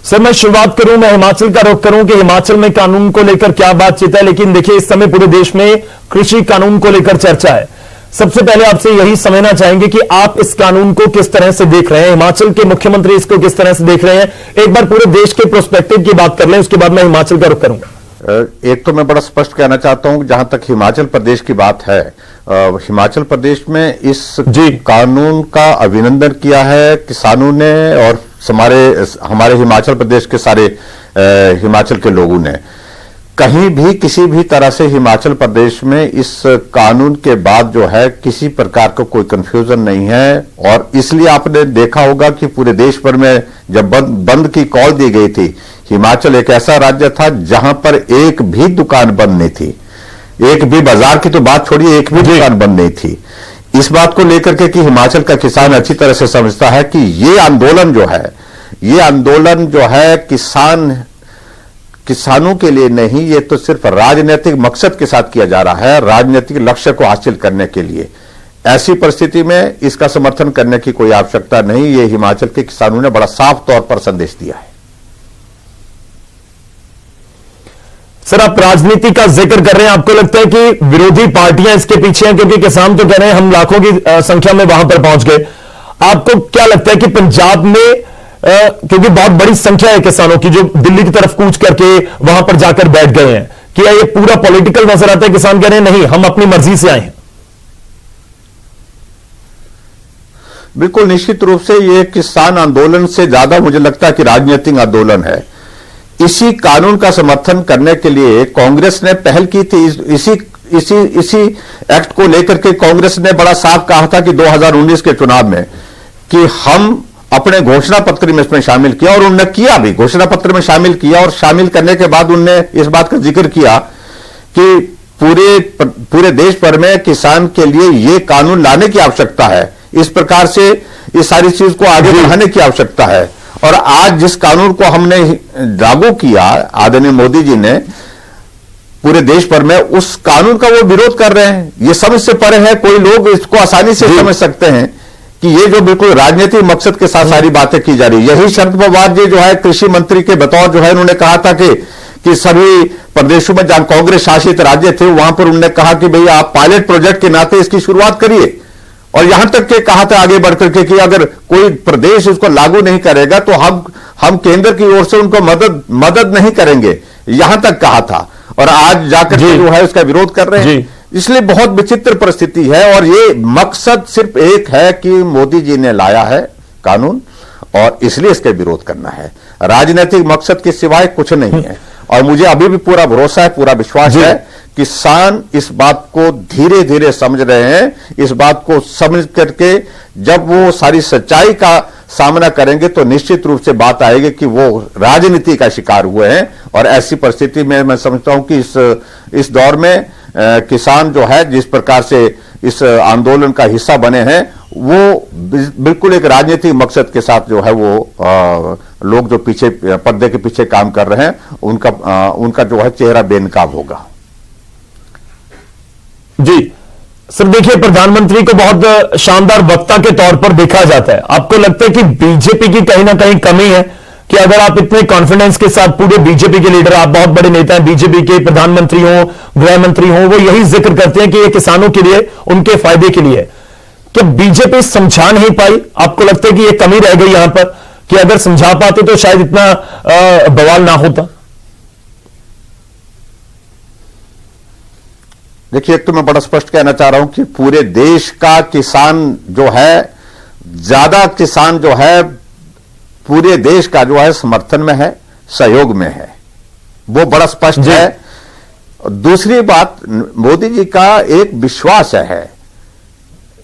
Sir मैं शुरुआत करूं, मैं हिमाचल का रुख करूं कि हिमाचल में कानून को लेकर क्या बातचीत है। लेकिन देखिए इस समय पूरे देश में कृषि कानून को लेकर चर्चा है। सबसे पहले आपसे यही समझना चाहेंगे कि आप इस कानून को किस तरह से देख रहे हैं, हिमाचल के मुख्यमंत्री इसको किस तरह से देख रहे हैं। एक बार पूरे देश के प्रोस्पेक्टिव की बात कर लें, उसके बाद मैं हिमाचल का रुख करूंगा। एक तो मैं बड़ा स्पष्ट कहना चाहता हूं, जहां तक हिमाचल प्रदेश की बात है, हिमाचल प्रदेश में इस कानून का अभिनंदन किया है किसानों ने और हमारे हिमाचल प्रदेश के सारे हिमाचल के लोगों ने। कहीं भी किसी भी तरह से हिमाचल प्रदेश में इस कानून के बाद जो है किसी प्रकार का कोई कंफ्यूजन नहीं है। और इसलिए आपने देखा होगा कि पूरे देश भर में जब बंद की कॉल दी गई थी, हिमाचल एक ऐसा राज्य था जहां पर एक भी दुकान बंद नहीं थी, एक भी बाजार की तो बात छोड़िए, एक भी दुकान बंद नहीं थी। इस बात को लेकर के कि हिमाचल का किसान अच्छी तरह से समझता है कि ये आंदोलन जो है किसानों के लिए नहीं, ये तो सिर्फ राजनीतिक मकसद के साथ किया जा रहा है, राजनीतिक लक्ष्य को हासिल करने के लिए। ऐसी परिस्थिति में इसका समर्थन करने की कोई आवश्यकता नहीं। ये हिमाचल के किसानों ने बड़ा साफ तौर पर संदेश दिया है। सर आप राजनीति का जिक्र कर रहे हैं, आपको लगता है कि विरोधी पार्टियां इसके पीछे हैं? क्योंकि किसान तो कह रहे हैं हम लाखों की संख्या में वहां पर पहुंच गए। आपको क्या लगता है कि पंजाब में क्योंकि बहुत बड़ी संख्या है किसानों की जो दिल्ली की तरफ कूच करके वहां पर जाकर बैठ गए हैं, क्या ये पूरा पॉलिटिकल नजर आता है? किसान कह रहे हैं नहीं, हम अपनी मर्जी से आए हैं। बिल्कुल निश्चित रूप से ये किसान आंदोलन से ज्यादा मुझे लगता है कि राजनीतिक आंदोलन है। इसी कानून का समर्थन करने के लिए कांग्रेस ने पहल की थी। इसी एक्ट को लेकर के कांग्रेस ने बड़ा साफ कहा था कि 2019 के चुनाव में कि हम अपने घोषणा पत्र में इसमें शामिल किया, और उन्होंने किया भी, घोषणा पत्र में शामिल किया। और शामिल करने के बाद उन्होंने इस बात का जिक्र किया कि पूरे देश भर में किसान के लिए यह कानून लाने की आवश्यकता है, इस प्रकार से इस सारी चीज को आगे बढ़ाने की आवश्यकता है। और आज जिस कानून को हमने लागू किया, आदरणीय मोदी जी ने पूरे देश भर में, उस कानून का वो विरोध कर रहे हैं। ये समझ से परे है, कोई लोग इसको आसानी से समझ सकते हैं कि ये जो बिल्कुल राजनीतिक मकसद के साथ सारी बातें की जा रही है। यही शरद पवार जी जो है कृषि मंत्री के बतौर जो है उन्होंने कहा था कि सभी प्रदेशों में जहां कांग्रेस शासित राज्य थे वहां पर उन्होंने कहा कि भैया आप पायलट प्रोजेक्ट के नाते इसकी शुरुआत करिए। और यहां तक के कहा था आगे बढ़कर के कि अगर कोई प्रदेश इसको लागू नहीं करेगा तो हम केंद्र की ओर से उनको मदद नहीं करेंगे, यहां तक कहा था। और आज जाकर के जो है उसका विरोध कर रहे हैं। इसलिए बहुत विचित्र परिस्थिति है। और ये मकसद सिर्फ एक है कि मोदी जी ने लाया है कानून और इसलिए इसका विरोध करना है। राजनीतिक मकसद के सिवाय कुछ नहीं है। और मुझे अभी भी पूरा भरोसा है, पूरा विश्वास है, किसान इस बात को धीरे धीरे समझ रहे हैं। इस बात को समझ करके जब वो सारी सच्चाई का सामना करेंगे तो निश्चित रूप से बात आएगी कि वो राजनीति का शिकार हुए हैं। और ऐसी परिस्थिति में मैं समझता हूं कि इस दौर में किसान जो है जिस प्रकार से इस आंदोलन का हिस्सा बने हैं, वो बिल्कुल एक राजनीतिक मकसद के साथ जो है वो लोग जो पीछे पर्दे के पीछे काम कर रहे हैं उनका जो है चेहरा बेनकाब होगा। जी सर, देखिए प्रधानमंत्री को बहुत शानदार वक्ता के तौर पर देखा जाता है। आपको लगता है कि बीजेपी की कहीं ना कहीं कमी है कि अगर आप इतने कॉन्फिडेंस के साथ पूरे बीजेपी के लीडर, आप बहुत बड़े नेता हैं, बीजेपी के प्रधानमंत्री हो, गृह मंत्री हो, वो यही जिक्र करते हैं कि ये किसानों के लिए, उनके फायदे के लिए, क्या बीजेपी समझा नहीं पाई? आपको लगता है कि ये कमी रह गई यहां पर कि अगर समझा पाते तो शायद इतना बवाल ना होता? देखिए, एक तो मैं बड़ा स्पष्ट कहना चाह रहा हूं कि पूरे देश का किसान जो है, ज्यादा किसान जो है पूरे देश का जो है समर्थन में है, सहयोग में है, वो बड़ा स्पष्ट है। दूसरी बात, मोदी जी का एक विश्वास है,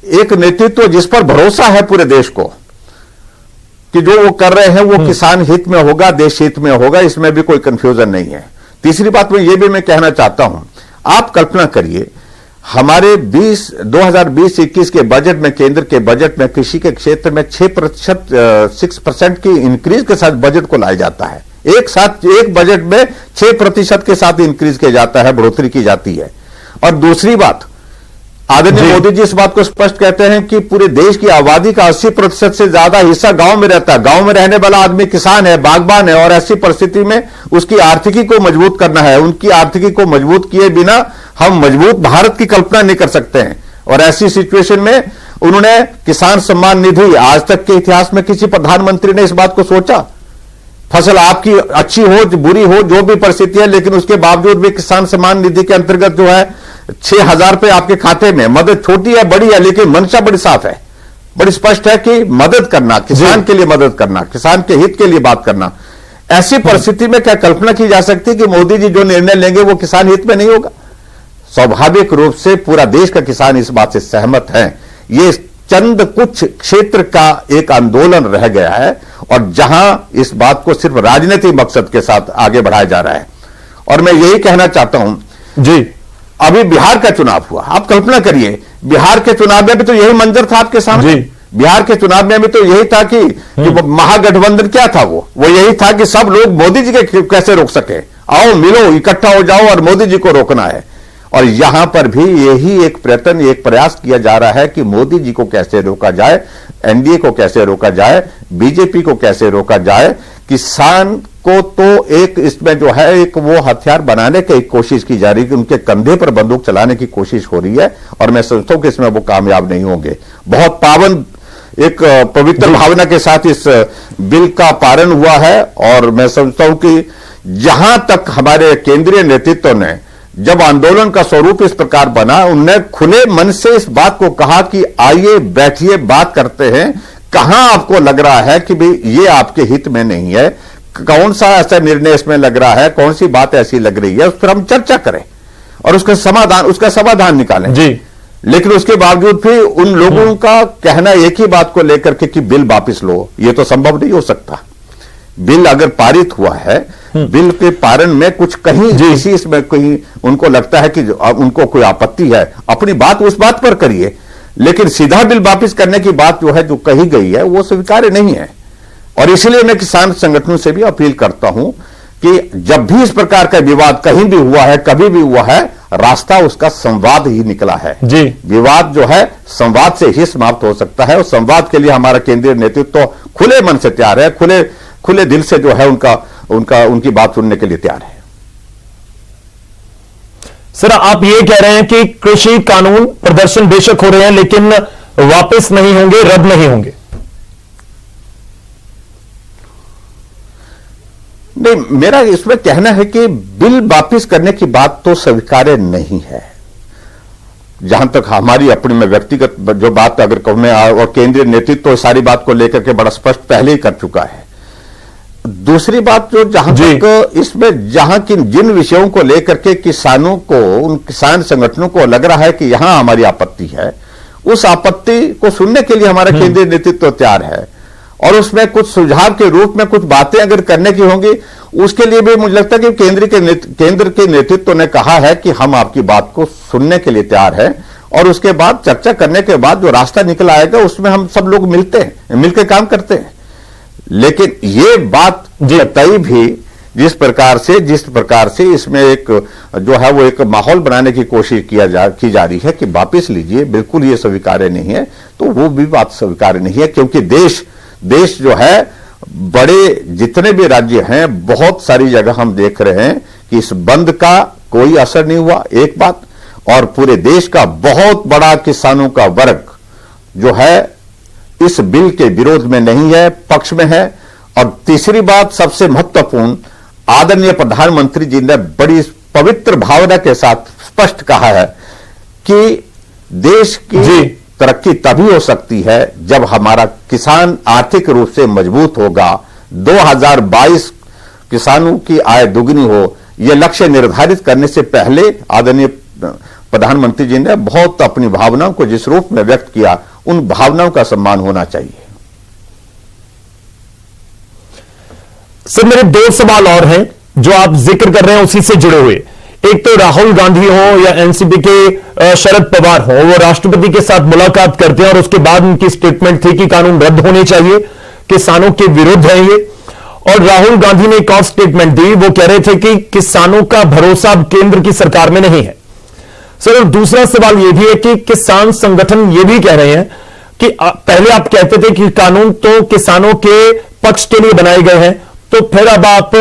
एक नेतृत्व जिस पर भरोसा है पूरे देश को कि जो वो कर रहे हैं वो किसान हित में होगा, देश हित में होगा, इसमें भी कोई कंफ्यूजन नहीं है। तीसरी बात में ये भी मैं कहना चाहता हूं, आप कल्पना करिए हमारे 2020-21 के बजट में, केंद्र के बजट में कृषि के क्षेत्र में 6% की इंक्रीज के साथ बजट को लाया जाता है। एक बजट में 6% के साथ इंक्रीज किया जाता है, बढ़ोतरी की जाती है। और दूसरी बात, आदरणीय मोदी जी इस बात को स्पष्ट कहते हैं कि पूरे देश की आबादी का 80% से ज्यादा हिस्सा गांव में रहता है। गांव में रहने वाला आदमी किसान है, बागबान है, और ऐसी परिस्थिति में उसकी आर्थिकी को मजबूत करना है। उनकी आर्थिकी को मजबूत किए बिना हम मजबूत भारत की कल्पना नहीं कर सकते हैं। और ऐसी सिचुएशन में उन्होंने किसान सम्मान निधि, आज तक के इतिहास में किसी प्रधानमंत्री ने इस बात को सोचा? फसल आपकी अच्छी हो बुरी हो जो भी परिस्थिति है, लेकिन उसके बावजूद भी किसान सम्मान निधि के अंतर्गत जो है 6,000 रुपए आपके खाते में, मदद छोटी है बड़ी है, लेकिन मंशा बड़ी साफ है, बड़ी स्पष्ट है कि मदद करना, किसान के लिए मदद करना, किसान के हित के लिए बात करना। ऐसी परिस्थिति में क्या कल्पना की जा सकती है कि मोदी जी जो निर्णय लेंगे वो किसान हित में नहीं होगा? स्वाभाविक रूप से पूरा देश का किसान इस बात से सहमत है। ये चंद कुछ क्षेत्र का एक आंदोलन रह गया है, और जहां इस बात को सिर्फ राजनीतिक मकसद के साथ आगे बढ़ाया जा रहा है। और मैं यही कहना चाहता हूं जी, अभी बिहार का चुनाव हुआ, आप कल्पना करिए, बिहार के चुनाव में भी तो यही मंजर था आपके सामने। बिहार के चुनाव में भी तो यही था कि महागठबंधन क्या था, वो यही था कि सब लोग मोदी जी के कैसे रोक सके, आओ मिलो इकट्ठा हो जाओ और मोदी जी को रोकना है। और यहां पर भी यही एक प्रयत्न, एक प्रयास किया जा रहा है कि मोदी जी को कैसे रोका जाए, एनडीए को कैसे रोका जाए, बीजेपी को कैसे रोका जाए। किसान को तो एक इसमें जो है एक वो हथियार बनाने की कोशिश की जा रही है कि उनके कंधे पर बंदूक चलाने की कोशिश हो रही है, और मैं समझता हूं कि इसमें वो कामयाब नहीं होंगे। बहुत पावन एक पवित्र भावना के साथ इस बिल का पारण हुआ है, और मैं समझता हूं कि जहां तक हमारे केंद्रीय नेतृत्व ने जब आंदोलन का स्वरूप इस प्रकार बना, उनने खुले मन से इस बात को कहा कि आइए बैठिए बात करते हैं, कहां आपको लग रहा है कि भाई ये आपके हित में नहीं है, कौन सा ऐसा निर्णय इसमें लग रहा है, कौन सी बात ऐसी लग रही है, उस पर हम चर्चा करें और उसका समाधान निकालें जी। लेकिन उसके बावजूद भी उन लोगों का कहना एक ही बात को लेकर के कि बिल वापस लो, ये तो संभव नहीं हो सकता। बिल अगर पारित हुआ है, बिल के पारण में कुछ कहीं इसी इसमें कहीं उनको लगता है कि उनको कोई आपत्ति है, अपनी बात उस बात पर करिए, लेकिन सीधा बिल वापस करने की बात जो है जो कही गई है वो स्वीकार्य नहीं है। और इसलिए मैं किसान संगठनों से भी अपील करता हूं कि जब भी इस प्रकार का विवाद कहीं भी हुआ है, कभी भी हुआ है, रास्ता उसका संवाद ही निकला है जी। विवाद जो है संवाद से ही समाप्त हो सकता है, और संवाद के लिए हमारा केंद्रीय नेतृत्व खुले मन से तैयार है, खुले दिल से जो है उनकी बात सुनने के लिए तैयार है। सर, आप ये कह रहे हैं कि कृषि कानून प्रदर्शन बेशक हो रहे हैं लेकिन वापस नहीं होंगे, रद्द नहीं होंगे? नहीं, मेरा इसमें कहना है कि बिल वापस करने की बात तो स्वीकार्य नहीं है। जहां तक हमारी अपनी में व्यक्तिगत जो बात अगर कहूं मैं, और केंद्रीय नेतृत्व तो सारी बात को लेकर के बड़ा स्पष्ट पहले ही कर चुका है। दूसरी बात जो जहां तक इसमें जहां की जिन विषयों को लेकर के किसानों को, उन किसान संगठनों को लग रहा है कि यहां हमारी आपत्ति है, उस आपत्ति को सुनने के लिए हमारा केंद्रीय नेतृत्व तैयार है, और उसमें कुछ सुझाव के रूप में कुछ बातें अगर करने की होंगी, उसके लिए भी मुझे लगता है कि केंद्र के नेतृत्व ने कहा है कि हम आपकी बात को सुनने के लिए तैयार है, और उसके बाद चर्चा करने के बाद जो रास्ता निकल आएगा उसमें हम सब लोग मिलते हैं, मिलकर काम करते हैं। लेकिन ये बात तय भी जिस प्रकार से इसमें एक जो है वो एक माहौल बनाने की कोशिश की जा रही है कि वापस लीजिए, बिल्कुल ये स्वीकार्य नहीं है, तो वो भी बात स्वीकार्य नहीं है। क्योंकि देश जो है, बड़े जितने भी राज्य हैं, बहुत सारी जगह हम देख रहे हैं कि इस बंद का कोई असर नहीं हुआ, एक बात, और पूरे देश का बहुत बड़ा किसानों का वर्ग जो है इस बिल के विरोध में नहीं है, पक्ष में है। और तीसरी बात सबसे महत्वपूर्ण, आदरणीय प्रधानमंत्री जी ने बड़ी पवित्र भावना के साथ स्पष्ट कहा है कि देश की तरक्की तभी हो सकती है जब हमारा किसान आर्थिक रूप से मजबूत होगा, 2022 किसानों की आय दुगनी हो, यह लक्ष्य निर्धारित करने से पहले आदरणीय प्रधानमंत्री जी ने बहुत अपनी भावनाओं को जिस रूप में व्यक्त किया, उन भावनाओं का सम्मान होना चाहिए। सर, मेरे दो सवाल और हैं जो आप जिक्र कर रहे हैं उसी से जुड़े हुए। एक तो राहुल गांधी हो या एनसीपी के शरद पवार हो, वो राष्ट्रपति के साथ मुलाकात करते हैं और उसके बाद उनकी स्टेटमेंट थी कि कानून रद्द होने चाहिए, किसानों के विरुद्ध है ये। और राहुल गांधी ने एक और स्टेटमेंट दी, वो कह रहे थे कि किसानों का भरोसा अब केंद्र की सरकार में नहीं है। सर, और दूसरा सवाल यह भी है कि किसान संगठन यह भी कह रहे हैं कि पहले आप कहते थे कि कानून तो किसानों के पक्ष के लिए बनाए गए हैं, तो फिर अब आप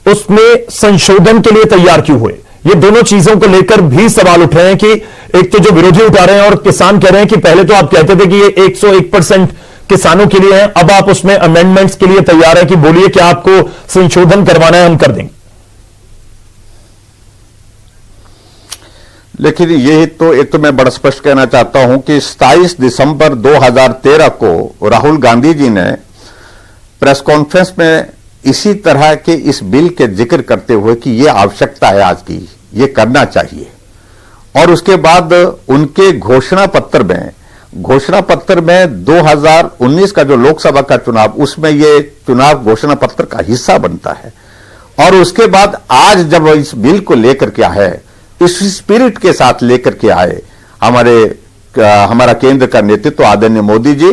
उसमें संशोधन के लिए तैयार क्यों हुए? ये दोनों चीजों को लेकर भी सवाल उठ रहे हैं कि एक तो जो विरोधी उठा रहे हैं और किसान कह रहे हैं कि पहले तो आप कहते थे कि ये 101% किसानों के लिए है, अब आप उसमें अमेंडमेंट्स के लिए तैयार है कि बोलिए क्या आपको संशोधन करवाना है, हम कर देंगे। लेकिन ये तो एक तो मैं बड़ा स्पष्ट कहना चाहता हूं कि 27 दिसंबर 2013 को राहुल गांधी जी ने प्रेस कॉन्फ्रेंस में इसी तरह के इस बिल के जिक्र करते हुए कि ये आवश्यकता है आज की, ये करना चाहिए, और उसके बाद उनके घोषणा पत्र में 2019 का जो लोकसभा का चुनाव, उसमें ये चुनाव घोषणा पत्र का हिस्सा बनता है। और उसके बाद आज जब इस बिल को लेकर के आए, इस स्पिरिट के साथ लेकर के आए हमारा केंद्र का नेतृत्व आदरणीय मोदी जी,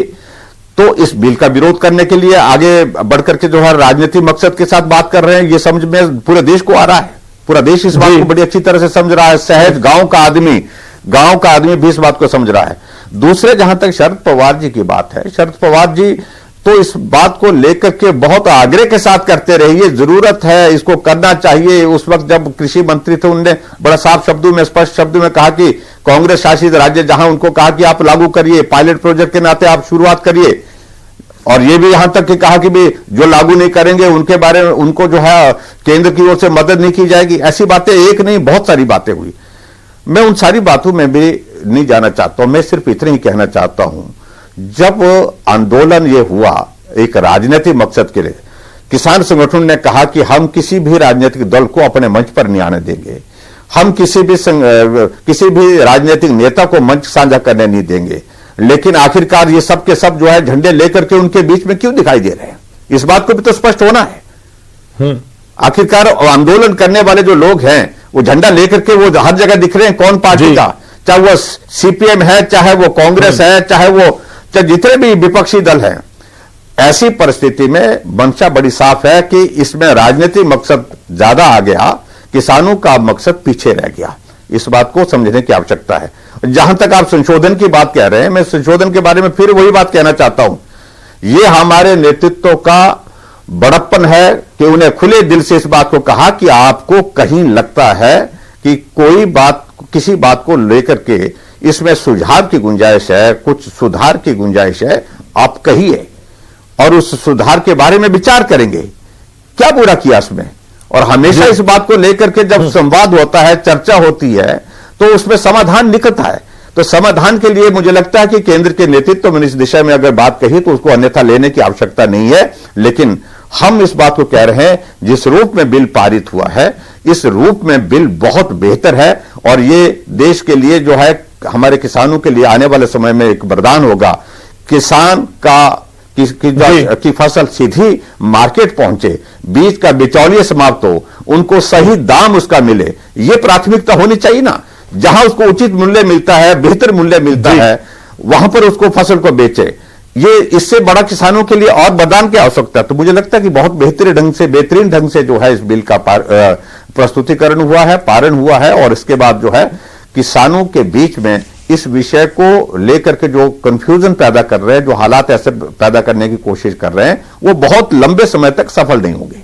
तो इस बिल का विरोध करने के लिए आगे बढ़कर के जो है राजनीतिक मकसद के साथ बात कर रहे हैं, ये समझ में पूरे देश को आ रहा है। पूरा देश इस बात को बड़ी अच्छी तरह से समझ रहा है। सहज गांव का आदमी भी इस बात को समझ रहा है। दूसरे, जहां तक शरद पवार जी की बात है, शरद पवार जी तो इस बात को लेकर के बहुत आग्रह के साथ करते रहे, ये जरूरत है, इसको करना चाहिए। उस वक्त जब कृषि मंत्री थे, उन्होंने बड़ा साफ शब्दों में, स्पष्ट शब्दों में कहा कि कांग्रेस शासित राज्य जहां, उनको कहा कि आप लागू करिए, पायलट प्रोजेक्ट के नाते आप शुरुआत करिए। और ये भी यहां तक कि कहा कि भी जो लागू नहीं करेंगे उनके बारे में, उनको जो है केंद्र की ओर से मदद नहीं की जाएगी। ऐसी बातें एक नहीं, बहुत सारी बातें हुई। मैं उन सारी बातों में भी नहीं जाना चाहता हूं। मैं सिर्फ इतना ही कहना चाहता हूं, जब आंदोलन ये हुआ एक राजनीतिक मकसद के लिए, किसान संगठन ने कहा कि हम किसी भी राजनीतिक दल को अपने मंच पर नहीं आने देंगे, हम किसी भी राजनीतिक नेता को मंच साझा करने नहीं देंगे। लेकिन आखिरकार ये सब के सब जो है झंडे लेकर के उनके बीच में क्यों दिखाई दे रहे हैं, इस बात को भी तो स्पष्ट होना है। आखिरकार आंदोलन करने वाले जो लोग हैं, वो झंडा लेकर के वो हर जगह दिख रहे हैं, कौन पार्टी का, चाहे वो सीपीएम है, चाहे वो कांग्रेस है, चाहे जितने भी विपक्षी दल हैं। ऐसी परिस्थिति में मंशा बड़ी साफ है कि इसमें राजनीतिक मकसद ज्यादा आ गया, किसानों का मकसद पीछे रह गया। इस बात को समझने की आवश्यकता है। जहां तक आप संशोधन की बात कह रहे हैं, मैं संशोधन के बारे में फिर वही बात कहना चाहता हूं। यह हमारे नेतृत्व का बड़प्पन है कि उन्हें खुले दिल से इस बात को कहा कि आपको कहीं लगता है कि किसी बात को लेकर के इसमें सुझाव की गुंजाइश है, कुछ सुधार की गुंजाइश है, आप कहिए और उस सुधार के बारे में विचार करेंगे। क्या बुरा किया इसमें? और हमेशा इस बात को लेकर के जब संवाद होता है, चर्चा होती है, तो उसमें समाधान निकलता है। तो समाधान के लिए मुझे लगता है कि केंद्र के नेतृत्व में इस दिशा में अगर बात कही तो उसको अन्यथा लेने की आवश्यकता नहीं है। लेकिन हम इस बात को कह रहे हैं, जिस रूप में बिल पारित हुआ है, इस रूप में बिल बहुत बेहतर है और ये देश के लिए जो है, हमारे किसानों के लिए आने वाले समय में एक वरदान होगा। किसान की फसल सीधी मार्केट पहुंचे, बीज का बिचौलिया समाप्त हो, उनको सही दाम उसका मिले, ये प्राथमिकता होनी चाहिए ना। जहां उसको उचित मूल्य मिलता है, बेहतर मूल्य मिलता है, वहां पर उसको फसल को बेचे। ये इससे बड़ा किसानों के लिए और वरदान की आवश्यकता है। तो मुझे लगता है कि बहुत बेहतरीन ढंग से जो है इस बिल का प्रस्तुतिकरण हुआ है, पारण हुआ है। और इसके बाद जो है किसानों के बीच में इस विषय को लेकर के जो कंफ्यूजन पैदा कर रहे हैं, जो हालात ऐसे पैदा करने की कोशिश कर रहे हैं, वो बहुत लंबे समय तक सफल नहीं होंगे।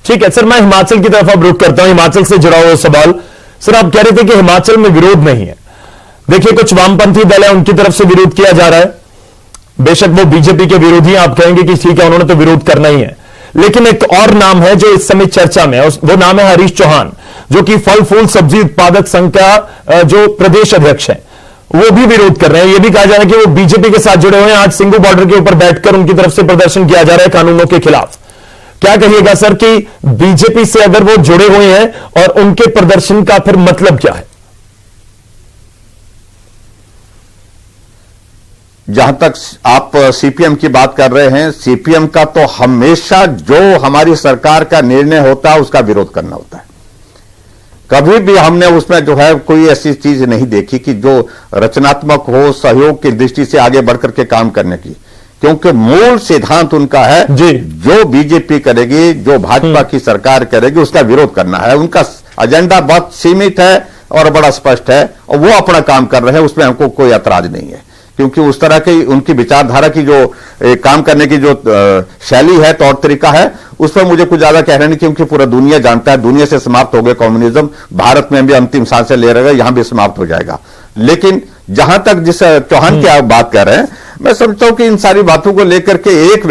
ठीक है सर, मैं हिमाचल की तरफ अब रुख करता हूं। हिमाचल से जुड़ा हुआ सवाल। सर, आप कह रहे थे कि हिमाचल में विरोध नहीं है। देखिए, कुछ वामपंथी दल है, उनकी तरफ से विरोध किया जा रहा है। बेशक वो बीजेपी के विरोधी हैं, आप कहेंगे कि ठीक है, उन्होंने तो विरोध करना ही है। लेकिन एक और नाम है जो इस समय चर्चा में है, वो नाम है हरीश चौहान, जो कि फल फूल सब्जी उत्पादक संघ का जो प्रदेश अध्यक्ष है, वो भी विरोध कर रहे हैं। यह भी कहा जा रहा है कि वो बीजेपी के साथ जुड़े हुए हैं। आज सिंगू बॉर्डर के ऊपर बैठकर उनकी तरफ से प्रदर्शन किया जा रहा है कानूनों के खिलाफ। क्या कहिएगा सर कि बीजेपी से अगर वो जुड़े हुए हैं और उनके प्रदर्शन का फिर मतलब क्या है? जहां तक आप सीपीएम की बात कर रहे हैं, सीपीएम का तो हमेशा जो हमारी सरकार का निर्णय होता है उसका विरोध करना होता है। कभी भी हमने उसमें जो है कोई ऐसी चीज नहीं देखी कि जो रचनात्मक हो, सहयोग की दृष्टि से आगे बढ़कर के काम करने की। क्योंकि मूल सिद्धांत उनका है, जो बीजेपी करेगी, जो भाजपा की सरकार करेगी, उसका विरोध करना है। उनका एजेंडा बहुत सीमित है और बड़ा स्पष्ट है, और वो अपना काम कर रहे हैं, उसमें हमको कोई ऐतराज नहीं है, क्योंकि उस तरह की उनकी विचारधारा की जो काम करने की जो शैली है, तौर तरीका है, उस पर मुझे कुछ ज्यादा कहना नहीं, क्योंकि पूरा दुनिया जानता है, दुनिया से समाप्त हो गया कम्युनिज्म, भारत में भी अंतिम सांसें ले रहे हैं, यहां भी समाप्त हो जाएगा। लेकिन जहां तक जिस चौहान की आप बात कर रहे हैं, मैं समझता हूं कि इन सारी बातों को लेकर के एक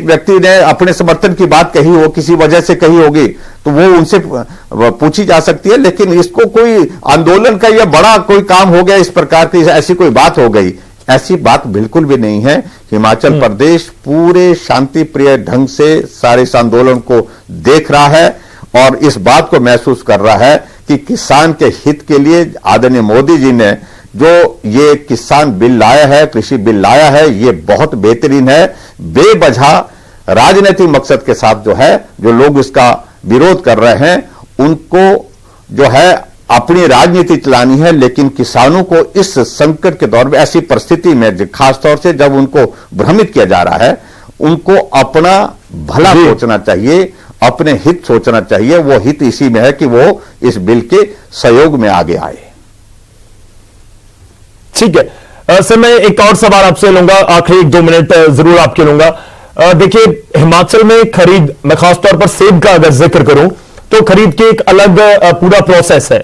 व्यक्ति ने अपने समर्थन की बात कही हो, किसी वजह से कही होगी, तो वो उनसे पूछी जा सकती है, लेकिन इसको कोई आंदोलन का या बड़ा कोई काम हो गया इस प्रकार की ऐसी कोई बात हो गई, ऐसी बात बिल्कुल भी नहीं है। हिमाचल प्रदेश पूरे शांति प्रिय ढंग से सारे इस आंदोलन को देख रहा है और इस बात को महसूस कर रहा है कि किसान के हित के लिए आदरणीय मोदी जी ने जो ये किसान बिल लाया है, कृषि बिल लाया है, ये बहुत बेहतरीन है। बेवजह राजनीतिक मकसद के साथ जो है, जो लोग इसका विरोध कर रहे हैं, उनको जो है अपनी राजनीति चलानी है, लेकिन किसानों को इस संकट के दौर में, ऐसी परिस्थिति में खासतौर से जब उनको भ्रमित किया जा रहा है, उनको अपना भला सोचना चाहिए, अपने हित सोचना चाहिए। वो हित इसी में है कि वो इस बिल के सहयोग में आगे आए। ठीक है सर, मैं एक और सवाल आपसे लूंगा, आखिरी 1-2 मिनट जरूर आपके लूंगा। देखिए, हिमाचल में खरीद, मैं खासतौर पर सेब का अगर जिक्र करूं तो खरीद की एक अलग पूरा प्रोसेस है।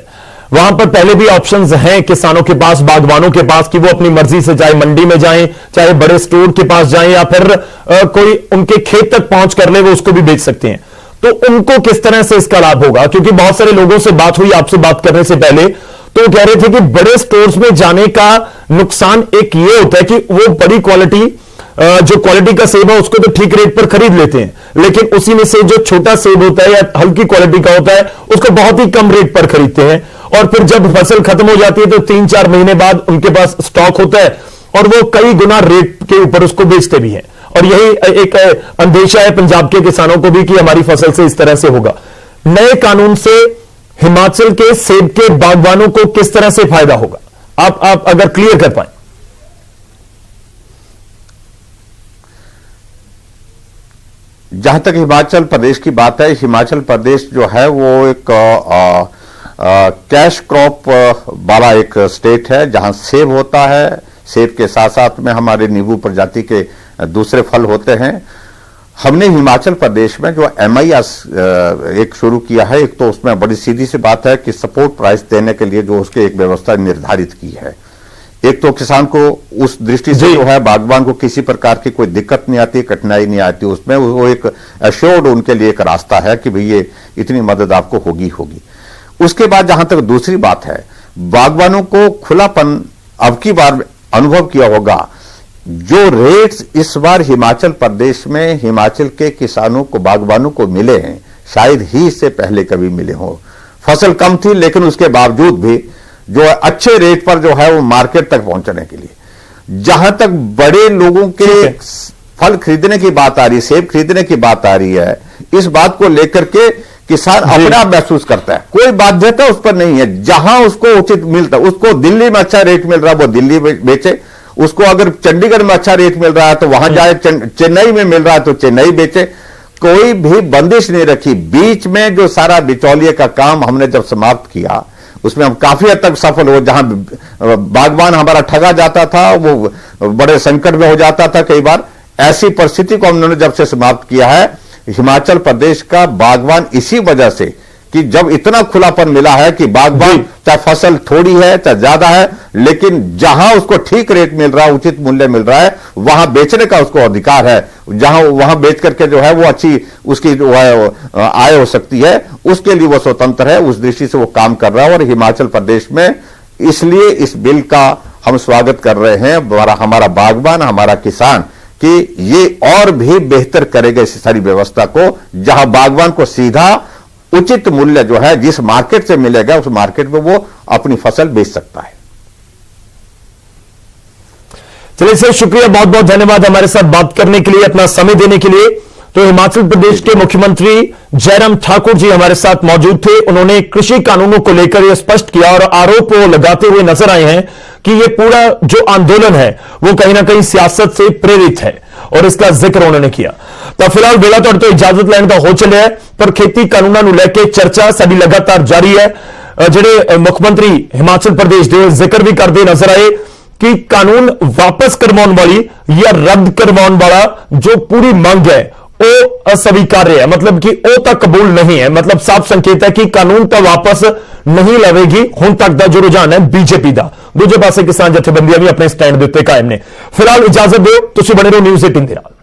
वहां पर पहले भी ऑप्शंस हैं किसानों के पास, बागवानों के पास, कि वो अपनी मर्जी से चाहे मंडी में जाएं, चाहे बड़े स्टोर के पास जाएं, या फिर कोई उनके खेत तक पहुंच कर ले, वो उसको भी बेच सकते हैं। तो उनको किस तरह से इसका लाभ होगा? क्योंकि बहुत सारे लोगों से बात हुई आपसे बात करने से पहले, तो वो कह रहे थे कि बड़े स्टोर्स में जाने का नुकसान एक ये होता है कि वो बड़ी क्वालिटी, जो क्वालिटी का सेब है उसको तो ठीक रेट पर खरीद लेते हैं, लेकिन उसी में से जो छोटा सेब होता है या हल्की क्वालिटी का होता है उसको बहुत ही कम रेट पर खरीदते हैं, और फिर जब फसल खत्म हो जाती है तो 3-4 महीने बाद उनके पास स्टॉक होता है और वो कई गुना रेट के ऊपर उसको बेचते भी हैं। और यही एक अंदेशा है पंजाब के किसानों को भी कि हमारी फसल से इस तरह से होगा। नए कानून से हिमाचल के सेब के बागवानों को किस तरह से फायदा होगा, आप अगर क्लियर कर पाए। जहां तक हिमाचल प्रदेश की बात है, हिमाचल प्रदेश जो है वो एक कैश क्रॉप वाला एक स्टेट है, जहां सेब होता है, सेब के साथ साथ में हमारे नींबू प्रजाति के दूसरे फल होते हैं। हमने हिमाचल प्रदेश में जो MIS एक शुरू किया है, एक तो उसमें बड़ी सीधी सी बात है कि सपोर्ट प्राइस देने के लिए जो उसकी एक व्यवस्था निर्धारित की है, एक तो किसान को उस दृष्टि से जो है, बागवान को किसी प्रकार की कोई दिक्कत नहीं आती, कठिनाई नहीं आती, उसमें वो एक एश्योर्ड उनके लिए एक रास्ता है कि भाई ये इतनी मदद आपको होगी। उसके बाद जहां तक दूसरी बात है, बागवानों को खुलापन अब की बार अनुभव किया होगा, जो रेट्स इस बार हिमाचल प्रदेश में हिमाचल के किसानों को, बागवानों को मिले हैं, शायद ही इससे पहले कभी मिले हों। फसल कम थी, लेकिन उसके बावजूद भी जो अच्छे रेट पर जो है वो मार्केट तक पहुंचने के लिए, जहां तक बड़े लोगों के फल खरीदने की बात आ रही है, सेब खरीदने की बात आ रही है, इस बात को लेकर के किसान अपने आप महसूस करता है, कोई बाध्यता उस पर नहीं है। जहां उसको उचित मिलता है, उसको दिल्ली में अच्छा रेट मिल रहा है वो दिल्ली में बेचे, उसको अगर चंडीगढ़ में अच्छा रेट मिल रहा है तो वहां जाए, चेन्नई में मिल रहा है तो चेन्नई बेचे, कोई भी बंदिश नहीं रखी। बीच में जो सारा बिचौलिए का काम हमने जब समाप्त किया, उसमें हम काफी हद तक सफल हो। जहां बागवान हमारा ठगा जाता था, वो बड़े संकट में हो जाता था कई बार, ऐसी परिस्थिति को हमने जब से समाप्त किया है, हिमाचल प्रदेश का बागवान इसी वजह से कि जब इतना खुलापन मिला है कि बागवान चाहे फसल थोड़ी है चाहे ज्यादा है, लेकिन जहां उसको ठीक रेट मिल रहा है, उचित मूल्य मिल रहा है, वहां बेचने का उसको अधिकार है। जहां वहां बेच करके जो है वो अच्छी उसकी जो है आय हो सकती है, उसके लिए वो स्वतंत्र है, उस दृष्टि से वो काम कर रहा है। और हिमाचल प्रदेश में इसलिए इस बिल का हम स्वागत कर रहे हैं, हमारा बागवान, हमारा किसान, कि ये और भी बेहतर करेगा इस सारी व्यवस्था को, जहां बागवान को सीधा उचित मूल्य जो है जिस मार्केट से मिलेगा, उस मार्केट में वो अपनी फसल बेच सकता है। चलिए सर, शुक्रिया, बहुत बहुत धन्यवाद हमारे साथ बात करने के लिए, अपना समय देने के लिए। तो हिमाचल प्रदेश के मुख्यमंत्री जयराम ठाकुर जी हमारे साथ मौजूद थे। उन्होंने कृषि कानूनों को लेकर यह स्पष्ट किया और आरोप वो लगाते हुए नजर आए हैं कि यह पूरा जो आंदोलन है वो कहीं ना कहीं सियासत से प्रेरित है और इसका जिक्र उन्होंने किया। तो फिलहाल बेड़ा तौर तो इजाजत लैन का हो चले है, पर खेती कानूनों ਨੂੰ ਲੈ ਕੇ ਚਰਚਾ ਸਾਡੀ ਲਗਾਤਾਰ ਜਾਰੀ ਹੈ। ਜਿਹੜੇ ਮੁੱਖ ਮੰਤਰੀ ਹਿਮਾਚਲ ਪ੍ਰदेश ਦੇ ਜ਼ਿਕਰ ਵੀ ਕਰਦੇ ਨਜ਼ਰ ਆਏ कि कानून वापस करवाने वाली या रद्द करवाने वाला जो पूरी मांग है वो अस्वीकार्य है, मतलब कि वो तक कबूल नहीं है। मतलब साफ संकेत है कि कानून तो वापस नहीं लवेगी। हुण तक का जो रुझान है बीजेपी का, दूजे पासे किसान जथेबंदियां भी अपने स्टैंड के उत्ते कायम ने। फिलहाल इजाजत दो, तुसीं बने रहो न्यूज़ 18 दे नाल।